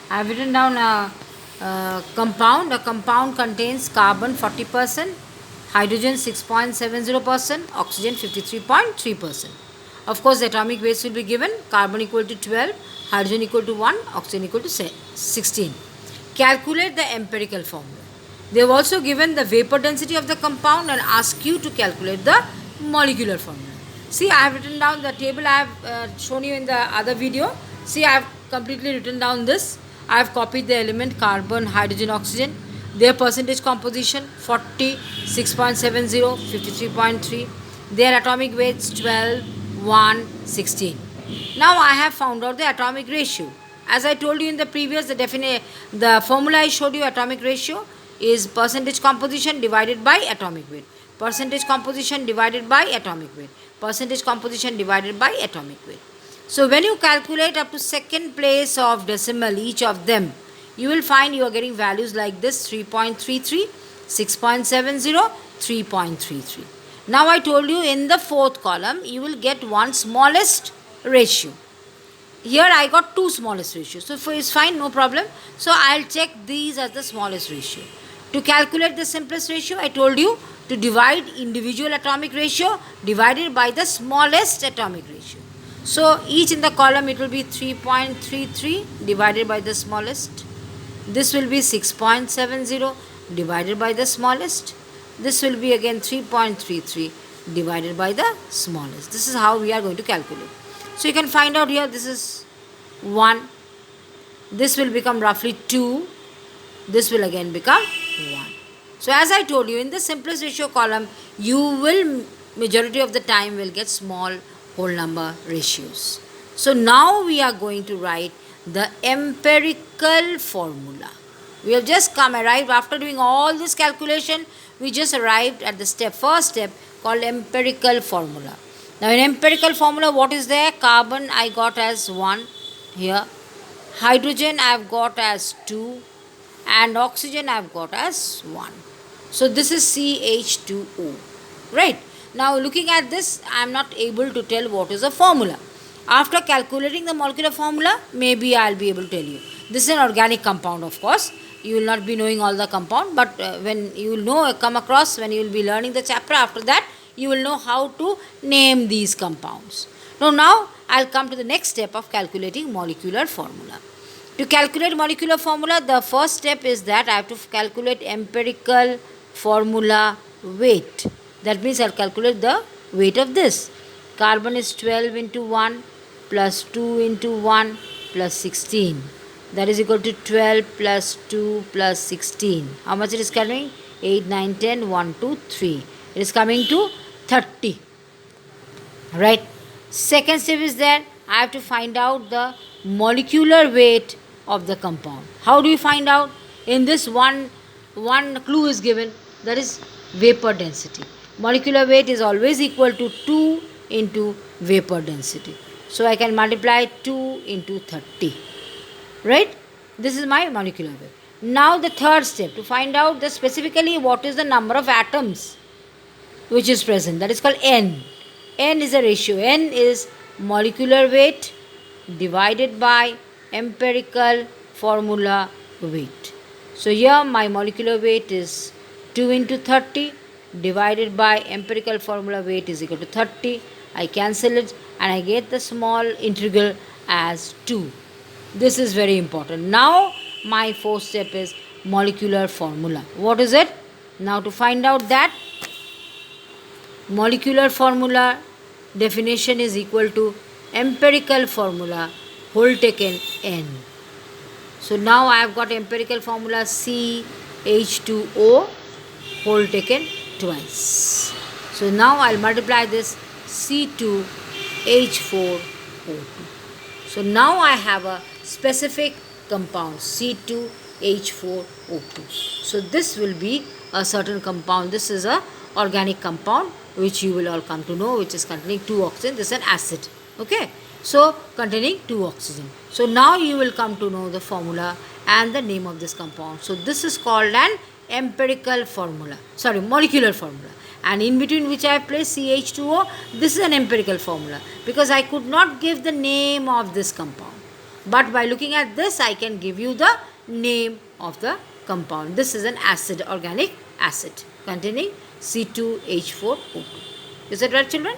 I have written down a compound. A compound contains carbon 40%, hydrogen 6.70%, oxygen 53.3%. Of course, the atomic weights will be given: carbon equal to 12, hydrogen equal to 1, oxygen equal to 16. Calculate the empirical formula. They have also given the vapor density of the compound and ask you to calculate the molecular formula. See, I have written down the table I have shown you in the other video. See, I have completely written down this. I have copied the element carbon, hydrogen, oxygen. Their percentage composition 40, 6.70, 53.3. Their atomic weights 12, 1, 16. Now I have found out the atomic ratio. As I told you in the previous, the formula I showed you, atomic ratio is percentage composition divided by atomic weight. Percentage composition divided by atomic weight. Percentage composition divided by atomic weight. So when you calculate up to second place of decimal each of them, you will find you are getting values like this: 3.33, 6.70, 3.33. Now I told you in the fourth column you will get one smallest ratio. Here I got two smallest ratios. So it's fine, no problem. So I'll check these as the smallest ratio. To calculate the simplest ratio, I told you to divide individual atomic ratio divided by the smallest atomic ratio. So each in the column it will be 3.33 divided by the smallest. This will be 6.70 divided by the smallest. This will be again 3.33 divided by the smallest. This is how we are going to calculate. So you can find out here, this is 1. This will become roughly 2. This will again become 1. So as I told you, in the simplest ratio column, you will majority of the time will get small whole number ratios. So now we are going to write the empirical formula. We have just arrived after doing all this calculation. We just arrived at the first step called empirical formula. Now in empirical formula, what is there? Carbon I got as 1 here. Hydrogen I have got as 2. And oxygen I have got as 1. So this is CH2O. Right. Now looking at this, I am not able to tell what is the formula. After calculating the molecular formula, maybe I will be able to tell you. This is an organic compound, of course. You will not be knowing all the compound, but when you will know, come across, when you will be learning the chapter after that, you will know how to name these compounds. Now I will come to the next step of calculating molecular formula. To calculate molecular formula, the first step is that I have to calculate empirical formula weight. That means I will calculate the weight of this. Carbon is 12 into 1 plus 2 into 1 plus 16. That is equal to 12 plus 2 plus 16. How much it is coming? 8, 9, 10, 1, 2, 3. It is coming to 30. Right. Second step is that I have to find out the molecular weight of the compound. How do you find out? In this one clue is given, that is vapor density. Molecular weight is always equal to 2 into vapor density. So I can multiply 2 into 30. Right? This is my molecular weight. Now the third step, to find out specifically what is the number of atoms which is present. That is called N. N is a ratio. N is molecular weight divided by empirical formula weight. So here my molecular weight is 2 into 30 divided by empirical formula weight is equal to 30. I cancel it and I get the small integral as 2. This is very important. Now my fourth step is molecular formula. What is it? Now to find out that, molecular formula definition is equal to empirical formula whole taken N. So now I have got empirical formula CH2O whole taken twice. So now I will multiply this C2H4O2. So now I have a specific compound C2H4O2. So this will be a certain compound. This is a organic compound which you will all come to know, which is containing 2 oxygen. This is an acid. Okay. So containing 2 oxygen. So now you will come to know the formula and the name of this compound. So this is called an empirical formula. Molecular formula. And in between which I have placed CH2O, this is an empirical formula because I could not give the name of this compound. But by looking at this, I can give you the name of the compound. This is an acid, organic acid containing C2H4O2. Is that right, children?